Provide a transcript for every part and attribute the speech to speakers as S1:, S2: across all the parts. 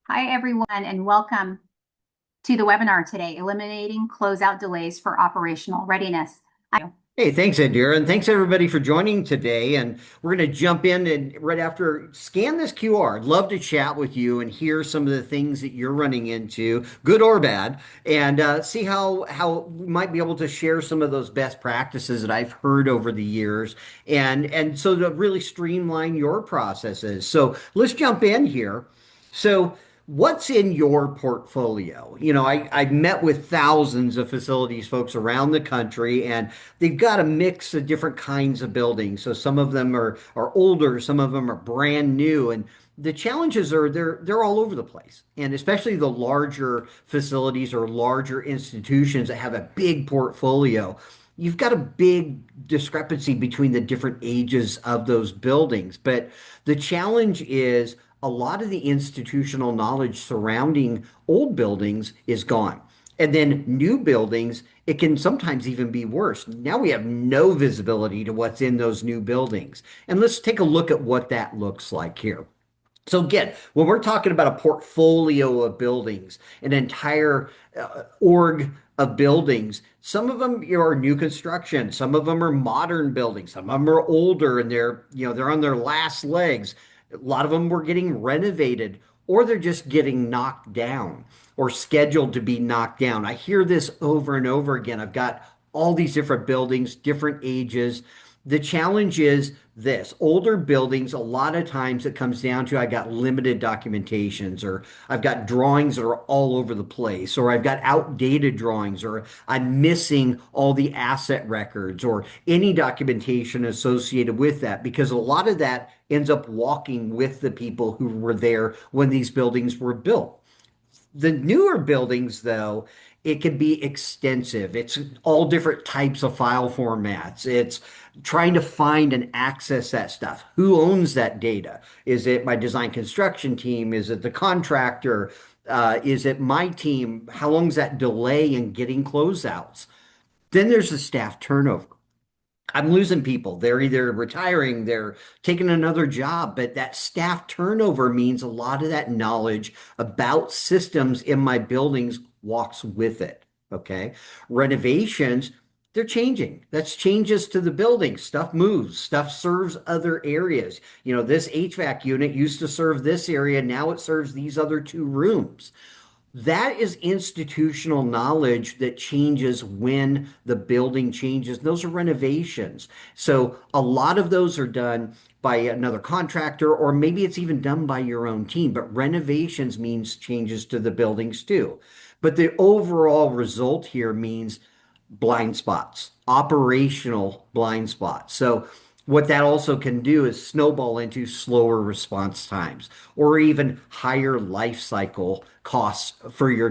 S1: Hi, everyone, and welcome to the webinar today, Eliminating Closeout Delays for Operational Readiness.
S2: Hey, thanks, Indira, and thanks everybody for joining today. And we're going to jump in and right after scan this QR. I'd love to chat with you and hear some of the things that you're running into, good or bad, and see how we might be able to share some of those best practices that I've heard over the years, and so to really streamline your processes. So let's jump in here. So. What's in your portfolio? I met with thousands of facilities folks around the country, and they've got a mix of different kinds of buildings. So some of them are older, some of them are brand new, and the challenges are they're all over the place. And especially the larger facilities or larger institutions that have a big portfolio, you've got a big discrepancy between the different ages of those buildings. But the challenge is a lot of the institutional knowledge surrounding old buildings is gone. And then new buildings, it can sometimes even be worse. Now we have no visibility to what's in those new buildings. And let's take a look at what that looks like here. So again, when we're talking about a portfolio of buildings, an entire org of buildings, some of them are new construction, some of them are modern buildings, some of them are older and they're on their last legs. A lot of them were getting renovated or they're just getting knocked down or scheduled to be knocked down. I hear this over and over again. I've got all these different buildings, different ages. The challenge is this older buildings, a lot of times it comes down to I got limited documentations, or I've got drawings that are all over the place, or I've got outdated drawings, or I'm missing all the asset records, or any documentation associated with that, because a lot of that ends up walking with the people who were there when these buildings were built. The newer buildings, though, it can be extensive. It's all different types of file formats. It's trying to find and access that stuff. Who owns that data? Is it my design construction team? Is it the contractor? Is it my team? How long is that delay in getting closeouts? Then there's the staff turnover. I'm losing people. They're either retiring, they're taking another job, but that staff turnover means a lot of that knowledge about systems in my buildings walks with it. Okay. Renovations, they're changing. That's changes to the building. Stuff moves, stuff serves other areas. This HVAC unit used to serve this area, now it serves these other two rooms. That is institutional knowledge that changes when the building changes. Those are renovations. So a lot of those are done by another contractor, or maybe it's even done by your own team. But renovations means changes to the buildings too. But the overall result here means blind spots, operational blind spots. So what that also can do is snowball into slower response times or even higher life cycle costs for your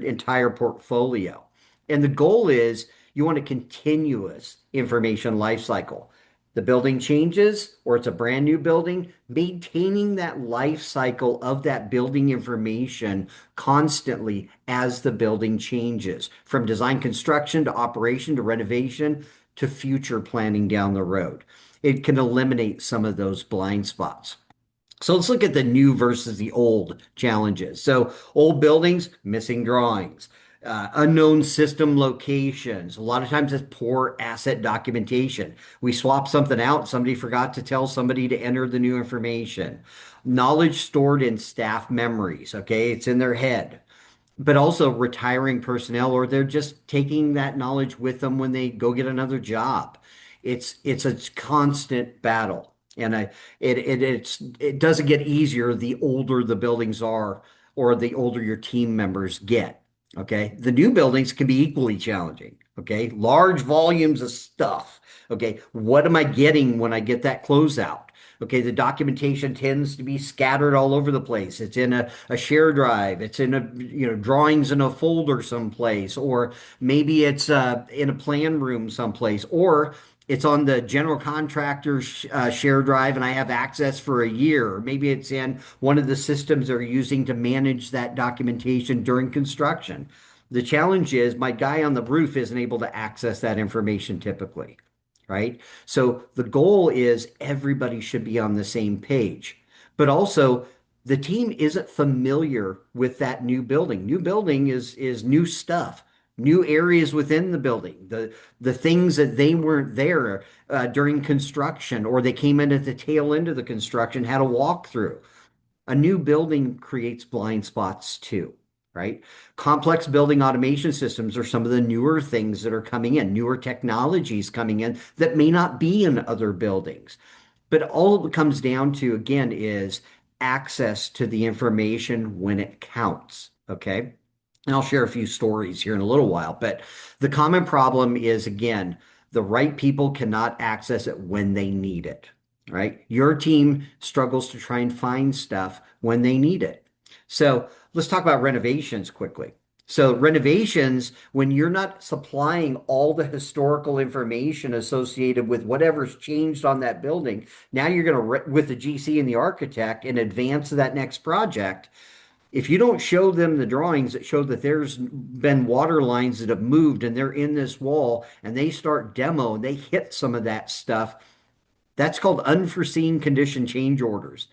S2: entire portfolio. And the goal is you want a continuous information life cycle. The building changes or it's a brand new building, maintaining that life cycle of that building information constantly as the building changes from design construction to operation to renovation to future planning down the road. It can eliminate some of those blind spots. So let's look at the new versus the old challenges. So old buildings, missing drawings, unknown system locations. A lot of times it's poor asset documentation. We swap something out, somebody forgot to tell somebody to enter the new information. Knowledge stored in staff memories, okay? It's in their head. But also retiring personnel, or they're just taking that knowledge with them when they go get another job. It's a constant battle, and it doesn't get easier the older the buildings are, or the older your team members get. Okay, the new buildings can be equally challenging. Okay, large volumes of stuff. Okay, what am I getting when I get that closeout? Okay, the documentation tends to be scattered all over the place. It's in a share drive. It's in drawings in a folder someplace, or maybe it's in a plan room someplace, or it's on the general contractor's share drive and I have access for a year. Or maybe it's in one of the systems they're using to manage that documentation during construction. The challenge is my guy on the roof isn't able to access that information typically, right? So the goal is everybody should be on the same page. But also, The team isn't familiar with that new building. New building is new stuff, new areas within the building, the things that they weren't there during construction, or they came in at the tail end of the construction, had a walkthrough. A new building creates blind spots too, right? Complex building automation systems are some of the newer things that are coming in, newer technologies coming in that may not be in other buildings. But all it comes down to, again, is access to the information when it counts. Okay. And I'll share a few stories here in a little while. But the common problem is, again, the right people cannot access it when they need it, right? Your team struggles to try and find stuff when they need it. So let's talk about renovations quickly. So renovations, when you're not supplying all the historical information associated with whatever's changed on that building, now you're going to, with the GC and the architect in advance of that next project, if you don't show them the drawings that show that there's been water lines that have moved and they're in this wall and they start demo and they hit some of that stuff, that's called unforeseen condition change orders.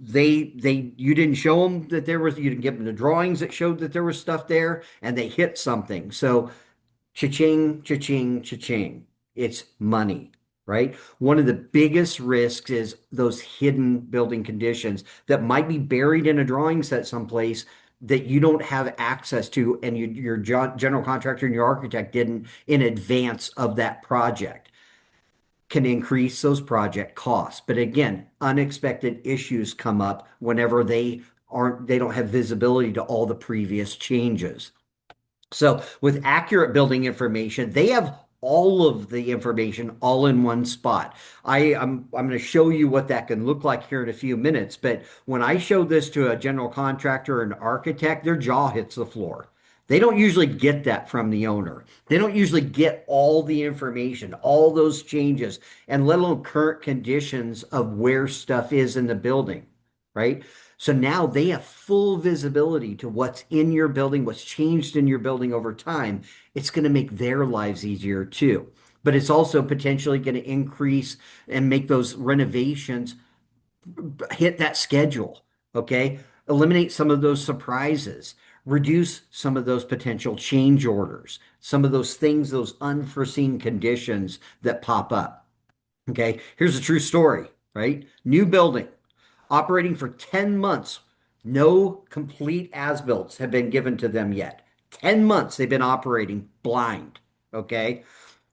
S2: You didn't show them that there was, you didn't give them the drawings that showed that there was stuff there and they hit something. So cha-ching, cha-ching, cha-ching. It's money, right? One of the biggest risks is those hidden building conditions that might be buried in a drawing set someplace that you don't have access to, and your general contractor and your architect didn't in advance of that project. Can increase those project costs. But again, unexpected issues come up whenever they don't have visibility to all the previous changes. So with accurate building information, they have all of the information all in one spot. I'm going to show you what that can look like here in a few minutes. But when I show this to a general contractor or an architect, their jaw hits the floor. They don't usually get that from the owner. They don't usually get all the information, all those changes, and let alone current conditions of where stuff is in the building, right? So now they have full visibility to what's in your building, what's changed in your building over time. It's going to make their lives easier too. But it's also potentially going to increase and make those renovations hit that schedule. Okay. Eliminate some of those surprises, reduce some of those potential change orders, some of those things, those unforeseen conditions that pop up. Okay. Here's a true story, right? New building operating for 10 months. No complete as-builts have been given to them yet. 10 months they've been operating blind. Okay.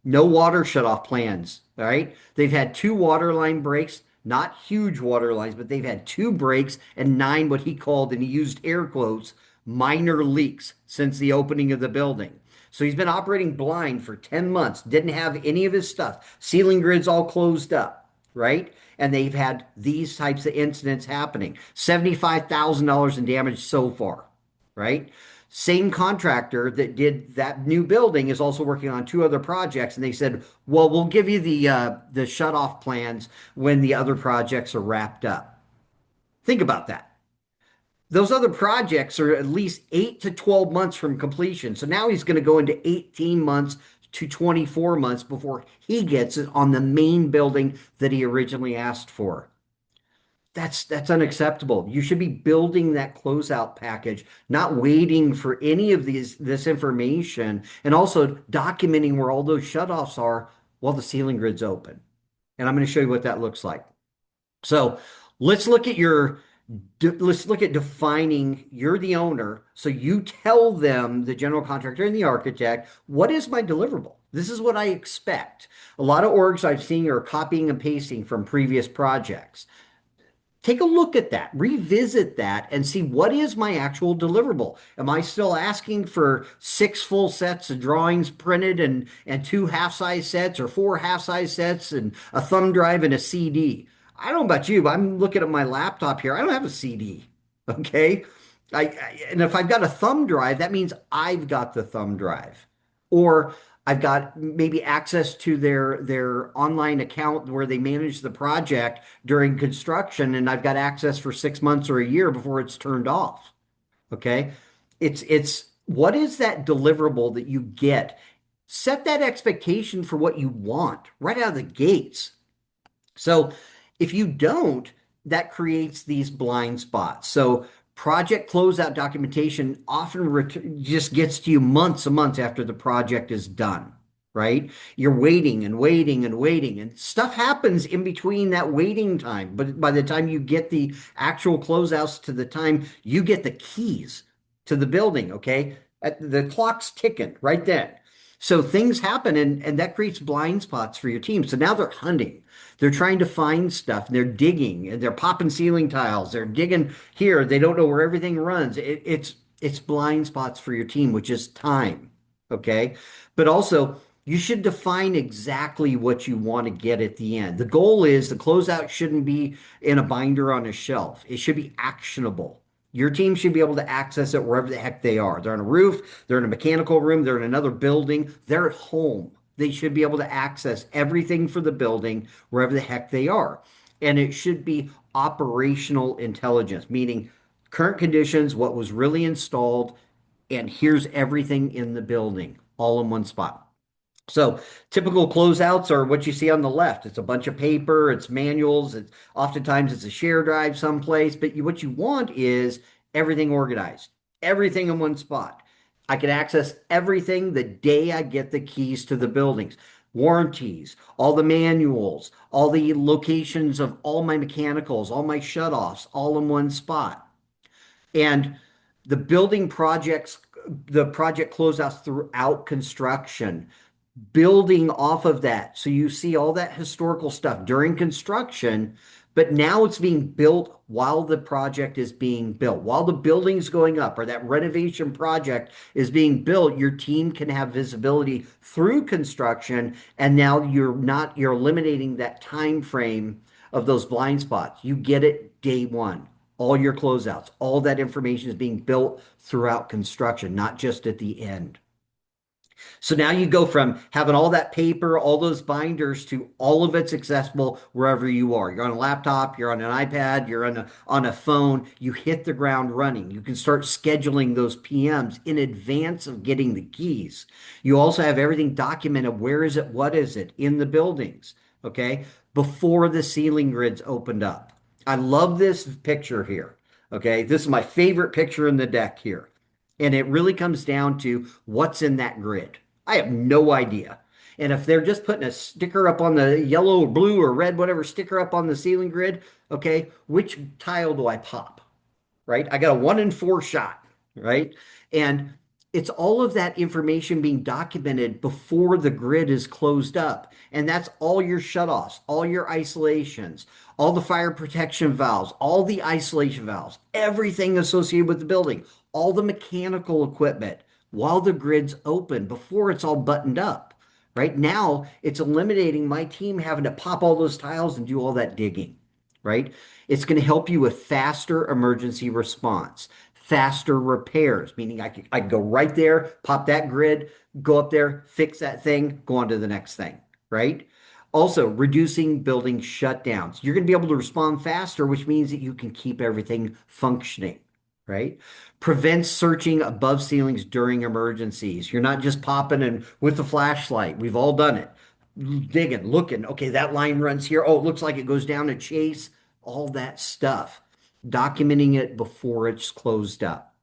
S2: No water shut-off plans. All right. They've had two water line breaks, not huge water lines, but they've had two breaks and nine, what he called, and he used air quotes, minor leaks since the opening of the building. So he's been operating blind for 10 months, didn't have any of his stuff, ceiling grids all closed up, right? And they've had these types of incidents happening. $75,000 in damage so far, right? Same contractor that did that new building is also working on two other projects, and they said, "Well, we'll give you the shut off plans when the other projects are wrapped up." Think about that. Those other projects are at least 8 to 12 months from completion. So now he's going to go into 18 months to 24 months before he gets it on the main building that he originally asked for. That's unacceptable. You should be building that closeout package, not waiting for any of this information, and also documenting where all those shutoffs are while the ceiling grid's open. And I'm going to show you what that looks like. So let's look at let's look at defining, you're the owner. So you tell them, the general contractor and the architect, what is my deliverable? This is what I expect. A lot of orgs I've seen are copying and pasting from previous projects. Take a look at that, revisit that, and see what is my actual deliverable. Am I still asking for 6 full sets of drawings printed and 2 half-size sets, or 4 half-size sets and a thumb drive and a CD? I don't know about you, but I'm looking at my laptop here. I don't have a CD. Okay. And if I've got a thumb drive, that means I've got the thumb drive. Or I've got maybe access to their online account where they manage the project during construction, and I've got access for 6 months or a year before it's turned off. Okay. It's what is that deliverable that you get? Set that expectation for what you want right out of the gates. So if you don't, that creates these blind spots. So project closeout documentation often just gets to you months and months after the project is done, right? You're waiting and waiting and waiting, and stuff happens in between that waiting time. But by the time you get the actual closeouts to the time you get the keys to the building, okay? The clock's ticking right then. So things happen, and that creates blind spots for your team. So now they're hunting. They're trying to find stuff. They're digging and they're popping ceiling tiles. They're digging here. They don't know where everything runs. It's blind spots for your team, which is time. Okay. But also, you should define exactly what you want to get at the end. The goal is the closeout shouldn't be in a binder on a shelf. It should be actionable. Your team should be able to access it wherever the heck they are. They're on a roof, they're in a mechanical room, they're in another building, they're at home. They should be able to access everything for the building wherever the heck they are. And it should be operational intelligence, meaning current conditions, what was really installed, and here's everything in the building all in one spot. So typical closeouts are what you see on the left. It's a bunch of paper, it's manuals, it's oftentimes it's a share drive someplace, but what you want is everything organized, everything in one spot. I can access everything the day I get the keys to the buildings. Warranties, all the manuals, all the locations of all my mechanicals, all my shutoffs, all in one spot. And the building projects, the project closeouts throughout construction, building off of that. So you see all that historical stuff during construction, but now it's being built while the project is being built. While the building's going up or that renovation project is being built, your team can have visibility through construction. And now you're eliminating that time frame of those blind spots. You get it day one. All your closeouts, all that information is being built throughout construction, not just at the end. So now you go from having all that paper, all those binders to all of it's accessible wherever you are. You're on a laptop, you're on an iPad, you're on a phone, you hit the ground running. You can start scheduling those PMs in advance of getting the keys. You also have everything documented. Where is it? What is it in the buildings? Okay. Before the ceiling grids opened up. I love this picture here. Okay. This is my favorite picture in the deck here. And it really comes down to what's in that grid. I have no idea. And if they're just putting a sticker up on the yellow or blue or red, whatever sticker up on the ceiling grid, okay, which tile do I pop? Right? I got a 1 in 4 shot, right? And it's all of that information being documented before the grid is closed up. And that's all your shutoffs, all your isolations, all the fire protection valves, all the isolation valves, everything associated with the building, all the mechanical equipment while the grid's open before it's all buttoned up. Right now, it's eliminating my team having to pop all those tiles and do all that digging, right? It's going to help you with faster emergency response, faster repairs, meaning I can go right there, pop that grid, go up there, fix that thing, go on to the next thing, right? Also, reducing building shutdowns. You're going to be able to respond faster, which means that you can keep everything functioning, right? Prevents searching above ceilings during emergencies. You're not just popping in with the flashlight. We've all done it. Digging, looking. Okay, that line runs here. Oh, it looks like it goes down a chase. All that stuff. Documenting it before it's closed up.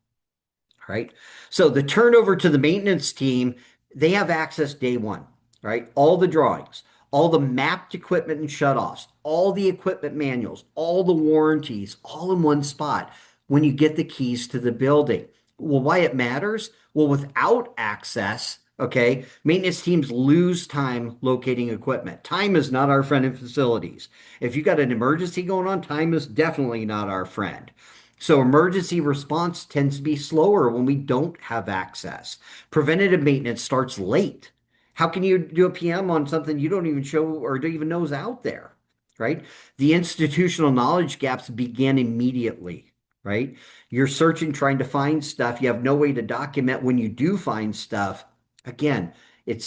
S2: Right. So the turnover to the maintenance team, they have access day one, right? All the drawings, all the mapped equipment and shutoffs, all the equipment manuals, all the warranties, all in one spot when you get the keys to the building. Well, why it matters? Well, without access, okay, maintenance teams lose time locating equipment. Time is not our friend in facilities. If you got an emergency going on, time is definitely not our friend. So emergency response tends to be slower when we don't have access. Preventative maintenance starts late. How can you do a PM on something you don't even show or don't even know is out there, right? The institutional knowledge gaps begin immediately, right? You're searching, trying to find stuff. You have no way to document when you do find stuff. Again,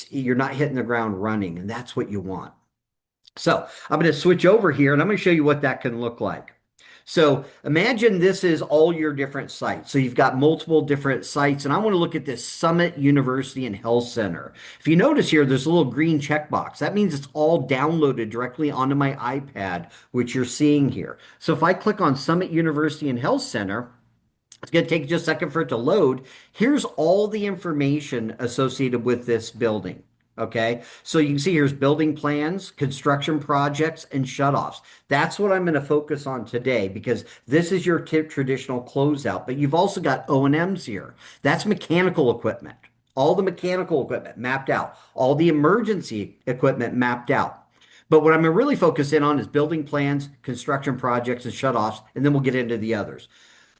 S2: you're not hitting the ground running, and that's what you want. So I'm going to switch over here and I'm going to show you what that can look like. So imagine this is all your different sites. So you've got multiple different sites, and I want to look at this Summit University and Health Center. If you notice here, there's a little green checkbox. That means it's all downloaded directly onto my iPad, which you're seeing here. So if I click on Summit University and Health Center, it's going to take just a second for it to load. Here's all the information associated with this building. Okay, so you can see here's building plans, construction projects, and shutoffs. That's what I'm going to focus on today because this is your traditional closeout, but you've also got O&Ms here. That's mechanical equipment. All the mechanical equipment mapped out, all the emergency equipment mapped out. But what I'm going to really focus in on is building plans, construction projects, and shutoffs, and then we'll get into the others.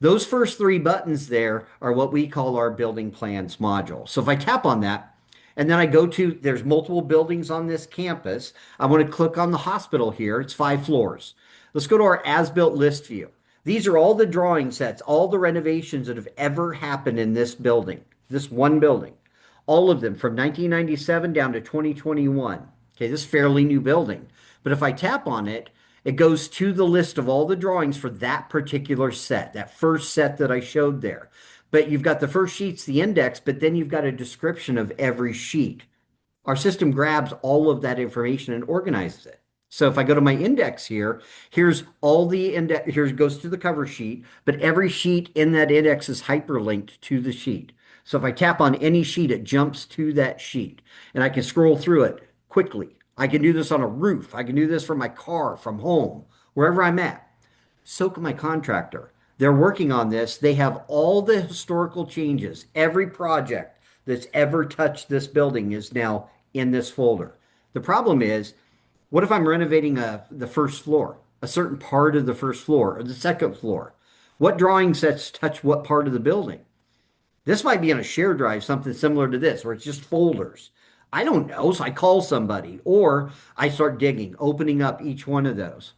S2: Those first three buttons there are what we call our building plans module. So if I tap on that, and then I go to, there's multiple buildings on this campus. I want to click on the hospital here. It's 5 floors. Let's go to our as-built list view. These are all the drawing sets, all the renovations that have ever happened in this building, this one building. All of them from 1997 down to 2021. Okay, this is a fairly new building. But if I tap on it, it goes to the list of all the drawings for that particular set, that first set that I showed there. But you've got the first sheet's the index, but then you've got a description of every sheet. Our system grabs all of that information and organizes it. So if I go to my index here, here's all the index, here it goes to the cover sheet, but every sheet in that index is hyperlinked to the sheet. So if I tap on any sheet, it jumps to that sheet and I can scroll through it quickly. I can do this on a roof. I can do this from my car, from home, wherever I'm at. So can my contractor. They're working on this. They have all the historical changes. Every project that's ever touched this building is now in this folder. The problem is, what if I'm renovating the first floor, a certain part of the first floor or the second floor? What drawing sets touch what part of the building? This might be on a share drive, something similar to this, where it's just folders. I don't know, so I call somebody or I start digging, opening up each one of those.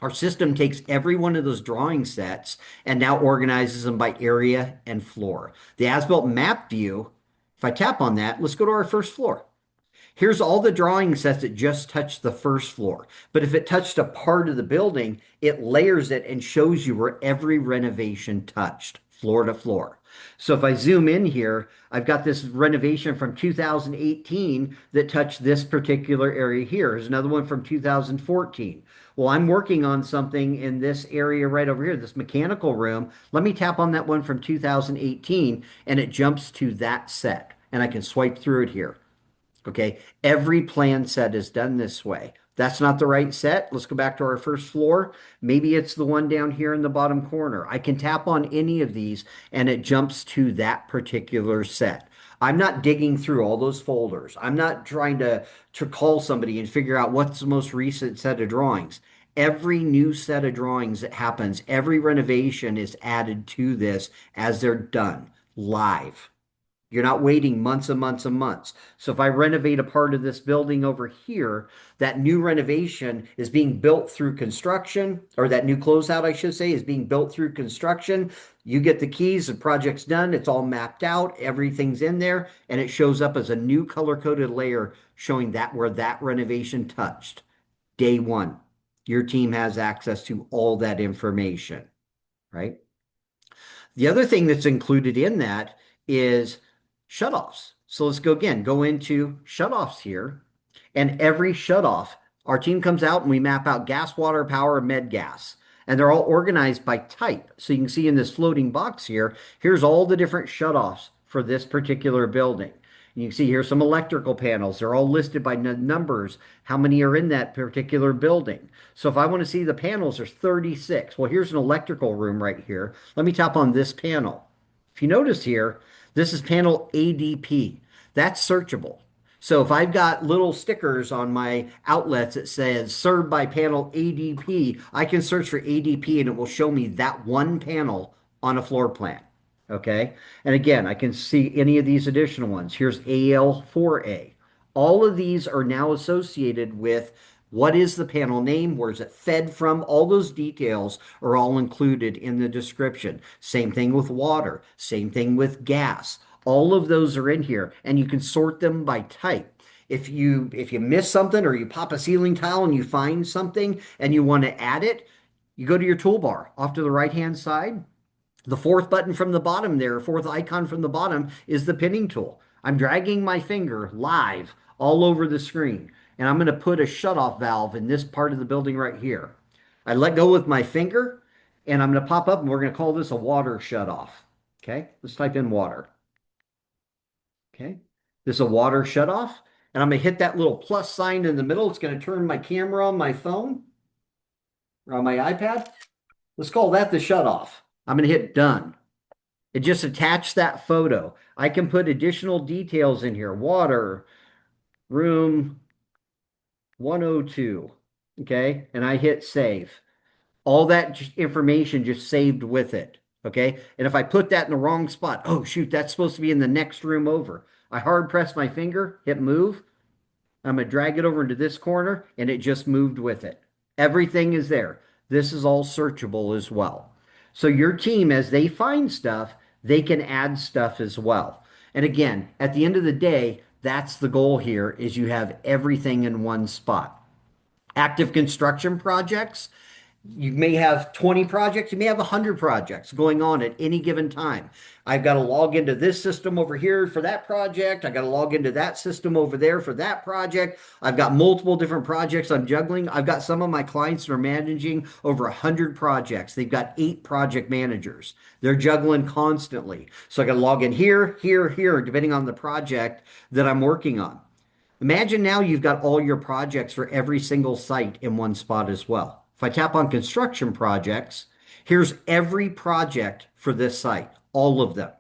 S2: Our system takes every one of those drawing sets and now organizes them by area and floor. The as-built map view, if I tap on that, let's go to our first floor. Here's all the drawing sets that just touched the first floor. But if it touched a part of the building, it layers it and shows you where every renovation touched, floor to floor. So if I zoom in here, I've got this renovation from 2018 that touched this particular area here. There's another one from 2014. Well, I'm working on something in this area right over here, this mechanical room. Let me tap on that one from 2018 and it jumps to that set and I can swipe through it here. Okay, every plan set is done this way. That's not the right set. Let's go back to our first floor. Maybe it's the one down here in the bottom corner. I can tap on any of these and it jumps to that particular set. I'm not digging through all those folders. I'm not trying to call somebody and figure out what's the most recent set of drawings. Every new set of drawings that happens, every renovation is added to this as they're done live. You're not waiting months and months and months. So if I renovate a part of this building over here, that new renovation is being built through construction, or that new closeout, I should say, is being built through construction. You get the keys, the project's done, it's all mapped out, everything's in there, and it shows up as a new color-coded layer showing that where that renovation touched. Day one, your team has access to all that information, right? The other thing that's included in that is shutoffs. So let's go again, go into shutoffs here. And every shutoff, our team comes out and we map out gas, water, power, med gas. And they're all organized by type. So you can see in this floating box here, here's all the different shutoffs for this particular building. And you can see here some electrical panels. They're all listed by numbers, how many are in that particular building. So if I want to see the panels, there's 36. Well, here's an electrical room right here. Let me tap on this panel. If you notice here, this is panel ADP. That's searchable. So if I've got little stickers on my outlets that says served by panel ADP, I can search for ADP and it will show me that one panel on a floor plan. Okay. And again, I can see any of these additional ones. Here's AL4A. All of these are now associated with what is the panel name? Where is it fed from? All those details are all included in the description. Same thing with water. Same thing with gas. All of those are in here, and you can sort them by type. If you miss something or you pop a ceiling tile and you find something and you want to add it, You go to your toolbar off to the right-hand side. The fourth button from the bottom there, fourth icon from the bottom is the pinning tool. I'm dragging my finger live all over the screen, and I'm going to put a shutoff valve in this part of the building right here. I let go with my finger, and I'm going to pop up, and we're going to call this a water shutoff. Okay, let's type in water. Okay, this is a water shutoff, and I'm going to hit that little plus sign in the middle. It's going to turn my camera on my phone or on my iPad. Let's call that the shutoff. I'm going to hit done. It just attached that photo. I can put additional details in here. Water, room 102. Okay. And I hit save. All that information just saved with it. Okay. And if I put that in the wrong spot, oh, shoot, that's supposed to be in the next room over. I hard press my finger, hit move. I'm going to drag it over into this corner and it just moved with it. Everything is there. This is all searchable as well. So your team, as they find stuff, they can add stuff as well. And again, at the end of the day, that's the goal here is you have everything in one spot. Active construction projects, you may have 20 projects, you may have 100 projects going on at any given time. I've got to log into this system over here for that project. I got to log into that system over there for that project. I've got multiple different projects I'm juggling. I've got some of my clients that are managing over 100 projects. They've got 8 project managers. They're juggling constantly. So I got to log in here, here, here, depending on the project that I'm working on. Imagine now you've got all your projects for every single site in one spot as well. If I tap on construction projects, here's every project for this site, all of them.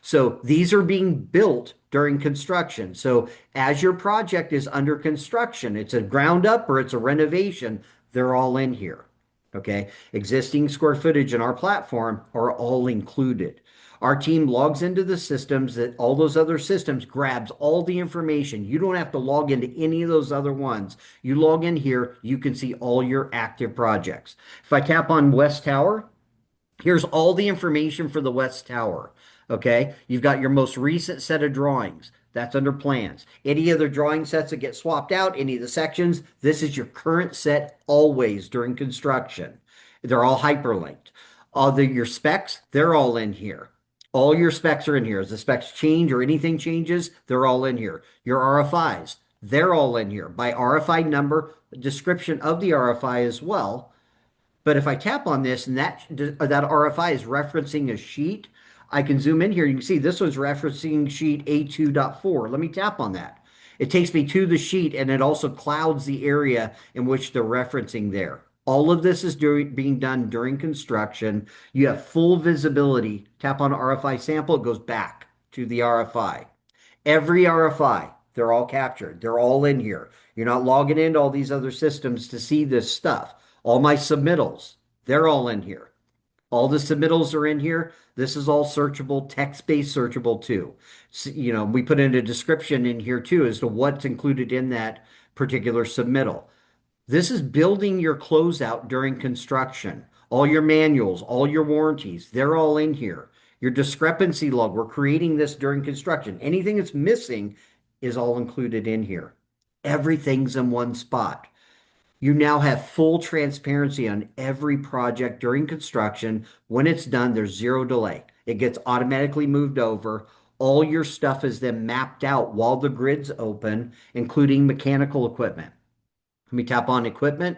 S2: So these are being built during construction. So as your project is under construction, it's a ground up or it's a renovation, they're all in here. Okay. Existing square footage in our platform are all included. Our team logs into the systems that all those other systems grabs all the information. You don't have to log into any of those other ones. You log in here, you can see all your active projects. If I tap on West Tower, here's all the information for the West Tower. Okay, you've got your most recent set of drawings. That's under plans. Any other drawing sets that get swapped out, any of the sections, this is your current set always during construction. They're all hyperlinked. Your specs, they're all in here. All your specs are in here. As the specs change or anything changes, they're all in here. Your RFIs, they're all in here by RFI number, description of the RFI as well. But if I tap on this and that RFI is referencing a sheet, I can zoom in here. You can see this was referencing sheet A2.4. Let me tap on that. It takes me to the sheet and it also clouds the area in which they're referencing there. All of this is being done during construction. You have full visibility. Tap on RFI sample, it goes back to the RFI. Every RFI, they're all captured. They're all in here. You're not logging into all these other systems to see this stuff. All my submittals, they're all in here. All the submittals are in here. This is all searchable, text-based searchable too. So, we put in a description in here too as to what's included in that particular submittal. This is building your closeout during construction. All your manuals, all your warranties, they're all in here. Your discrepancy log, we're creating this during construction. Anything that's missing is all included in here. Everything's in one spot. You now have full transparency on every project during construction. When it's done, there's zero delay. It gets automatically moved over. All your stuff is then mapped out while the grid's open, including mechanical equipment. Let me tap on equipment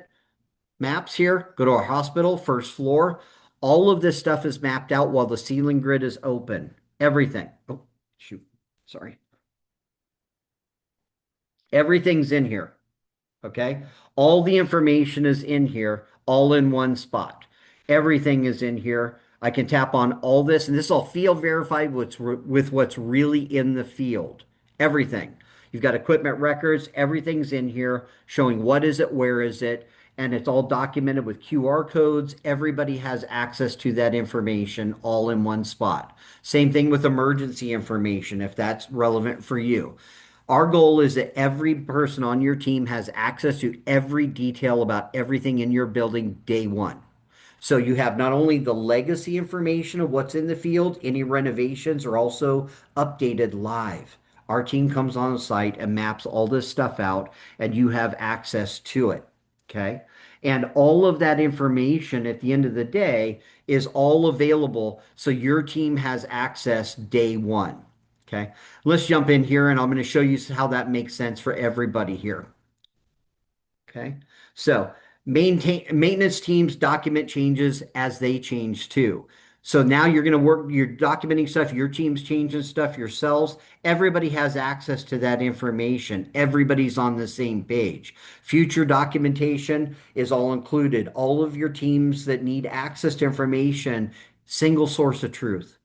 S2: maps here, go to our hospital, first floor. All of this stuff is mapped out while the ceiling grid is open. Everything. Oh, shoot. Sorry. Everything's in here. Okay. All the information is in here, all in one spot. Everything is in here. I can tap on all this, and this is all field verified with what's really in the field. Everything. You've got equipment records. Everything's in here showing what is it, where is it, and it's all documented with QR codes. Everybody has access to that information all in one spot. Same thing with emergency information if that's relevant for you. Our goal is that every person on your team has access to every detail about everything in your building day one. So you have not only the legacy information of what's in the field, any renovations are also updated live. Our team comes on the site and maps all this stuff out, and you have access to it. Okay. And all of that information at the end of the day is all available so your team has access day one. Okay, let's jump in here and I'm going to show you how that makes sense for everybody here. Okay. So maintenance teams document changes as they change too. So now you're going to work, you're documenting stuff, your team's changing stuff yourselves. Everybody has access to that information. Everybody's on the same page. Future documentation is all included. All of your teams that need access to information, single source of truth.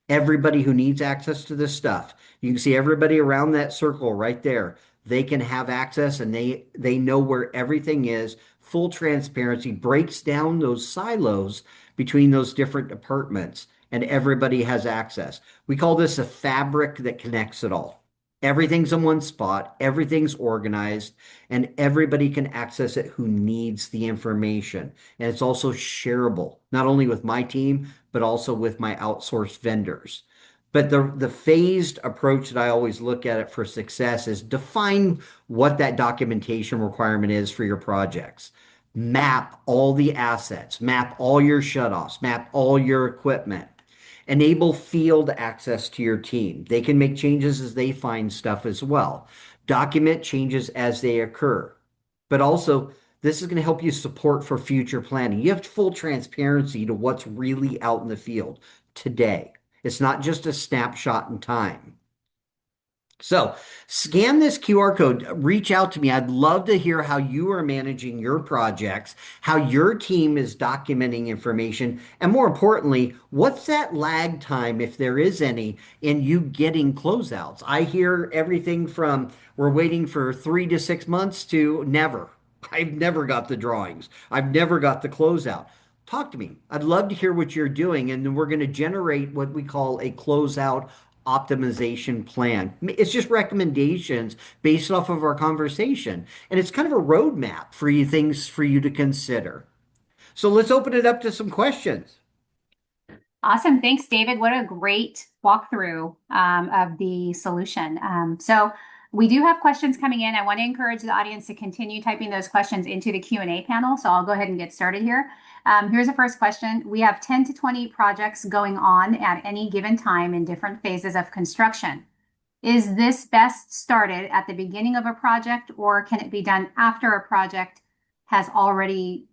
S2: Everybody who needs access to this stuff. You can see everybody around that circle right there. They can have access and they know where everything is. Full transparency breaks down those silos between those different departments and everybody has access. We call this a fabric that connects it all. Everything's in one spot, everything's organized, and everybody can access it who needs the information. And it's also shareable, not only with my team, but also with my outsourced vendors. But the phased approach that I always look at it for success is define what that documentation requirement is for your projects. Map all the assets, map all your shutoffs, map all your equipment. Enable field access to your team. They can make changes as they find stuff as well. Document changes as they occur. But also, this is going to help you support for future planning. You have full transparency to what's really out in the field today. It's not just a snapshot in time. So scan this QR code, reach out to me. I'd love to hear how you are managing your projects, how your team is documenting information, and more importantly, what's that lag time, if there is any, in you getting closeouts? I hear everything from we're waiting for 3 to 6 months to never. I've never got the drawings. I've never got the closeout. Talk to me. I'd love to hear what you're doing, and then we're going to generate what we call a closeout optimization plan. It's just recommendations based off of our conversation, and it's kind of a roadmap for you, things for you to consider. So let's open it up to some questions.
S1: Awesome. Thanks, David. What a great walkthrough of the solution. So we do have questions coming in. I want to encourage the audience to continue typing those questions into the Q&A panel. So I'll go ahead and get started here. Here's the first question. We have 10 to 20 projects going on at any given time in different phases of construction. Is this best started at the beginning of a project, or can it be done after a project has already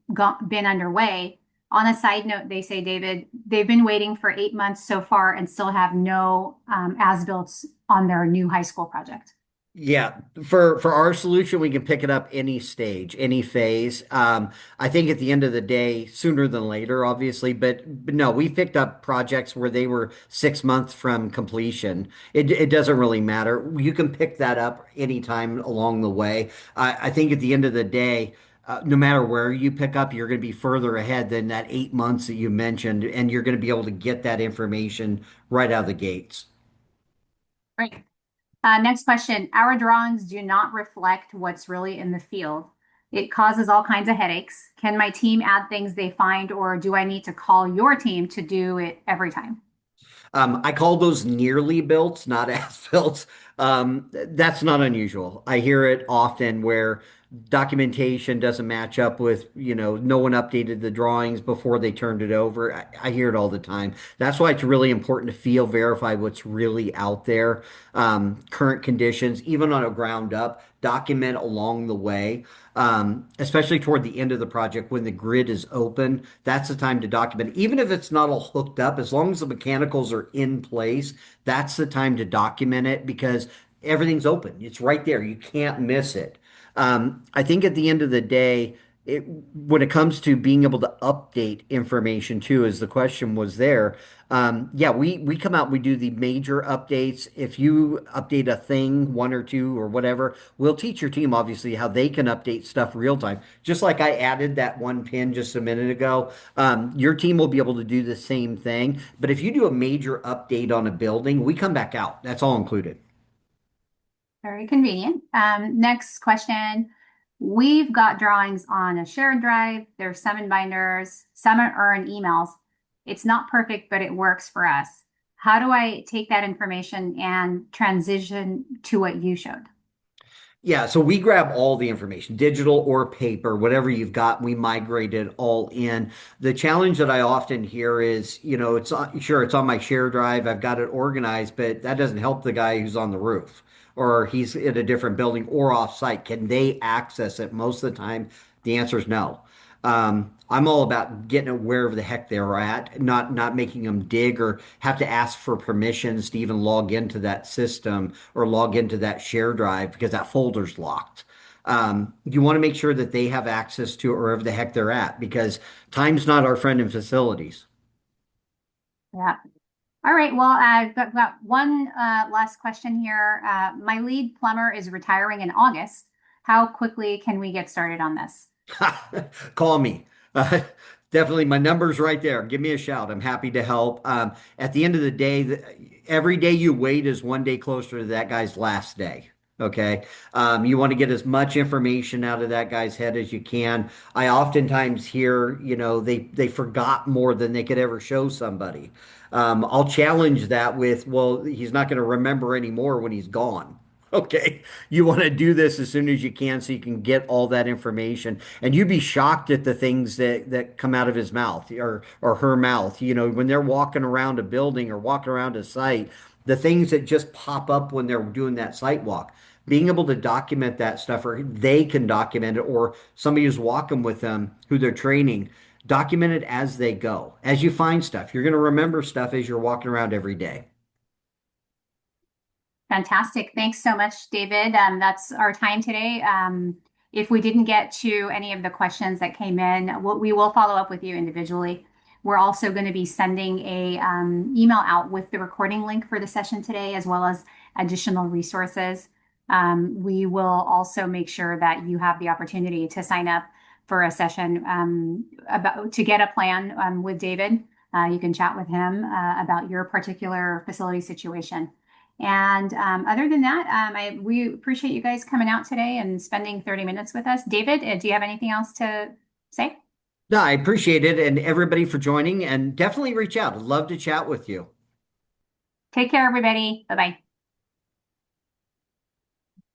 S1: been underway? On a side note, they say, David, they've been waiting for 8 months so far and still have no as-built on their new high school project.
S2: Yeah, for our solution, we can pick it up any stage, any phase. I think at the end of the day, sooner than later, obviously, but no, we picked up projects where they were 6 months from completion. It doesn't really matter. You can pick that up anytime along the way. I think at the end of the day, no matter where you pick up, you're going to be further ahead than that 8 months that you mentioned, and you're going to be able to get that information right out of the gates.
S1: Great. Next question. Our drawings do not reflect what's really in the field. It causes all kinds of headaches. Can my team add things they find, or do I need to call your team to do it every time?
S2: I call those nearly built, not as built. That's not unusual. I hear it often where documentation doesn't match up with, no one updated the drawings before they turned it over. I hear it all the time. That's why it's really important to verify what's really out there, current conditions, even on a ground up, document along the way. Especially toward the end of the project when the grid is open, that's the time to document. Even if it's not all hooked up, as long as the mechanicals are in place, that's the time to document it because everything's open. It's right there. You can't miss it. I think at the end of the day, when it comes to being able to update information too, as the question was there, yeah, we come out, we do the major updates. If you update a thing, one or two or whatever, we'll teach your team obviously how they can update stuff real time. Just like I added that one pin just a minute ago, your team will be able to do the same thing. But if you do a major update on a building, we come back out. That's all included.
S1: Very convenient. Next question. We've got drawings on a shared drive. There's some in binders, some are in emails. It's not perfect, but it works for us. How do I take that information and transition to what you showed?
S2: Yeah, so we grab all the information, digital or paper, whatever you've got, we migrate it all in. The challenge that I often hear is, sure, it's on my share drive, I've got it organized, but that doesn't help the guy who's on the roof or he's in a different building or off site. Can they access it? Most of the time, the answer is no. I'm all about getting it wherever the heck they're at, not making them dig or have to ask for permissions to even log into that system or log into that share drive because that folder's locked. You want to make sure that they have access to it wherever the heck they're at because time's not our friend in facilities.
S1: Yeah. All right. Well, got one last question here. My lead plumber is retiring in August. How quickly can we get started on this?
S2: Call me. Uh, Definitely, my number's right there. Give me a shout. I'm happy to help. At the end of the day, every day you wait is one day closer to that guy's last day. Okay. You want to get as much information out of that guy's head as you can. I oftentimes hear, they forgot more than they could ever show somebody. I'll challenge that with, well, he's not going to remember anymore when he's gone. Okay. You want to do this as soon as you can so you can get all that information. And you'd be shocked at the things that come out of his mouth or her mouth. When they're walking around a building or walking around a site, the things that just pop up when they're doing that site walk. Being able to document that stuff, or they can document it, or somebody who's walking with them who they're training, document it as they go. As you find stuff, you're going to remember stuff as you're walking around every day.
S1: Fantastic. Thanks so much, David. That's our time today. If we didn't get to any of the questions that came in, we will follow up with you individually. We're also going to be sending a email out with the recording link for the session today, as well as additional resources. We will also make sure that you have the opportunity to sign up for a session about to get a plan with David. You can chat with him about your particular facility situation. And other than that, we appreciate you guys coming out today and spending 30 minutes with us. David, do you have anything else to say?
S2: No, I appreciate it and everybody for joining and definitely reach out. I'd love to chat with you.
S1: Take care, everybody. Bye bye.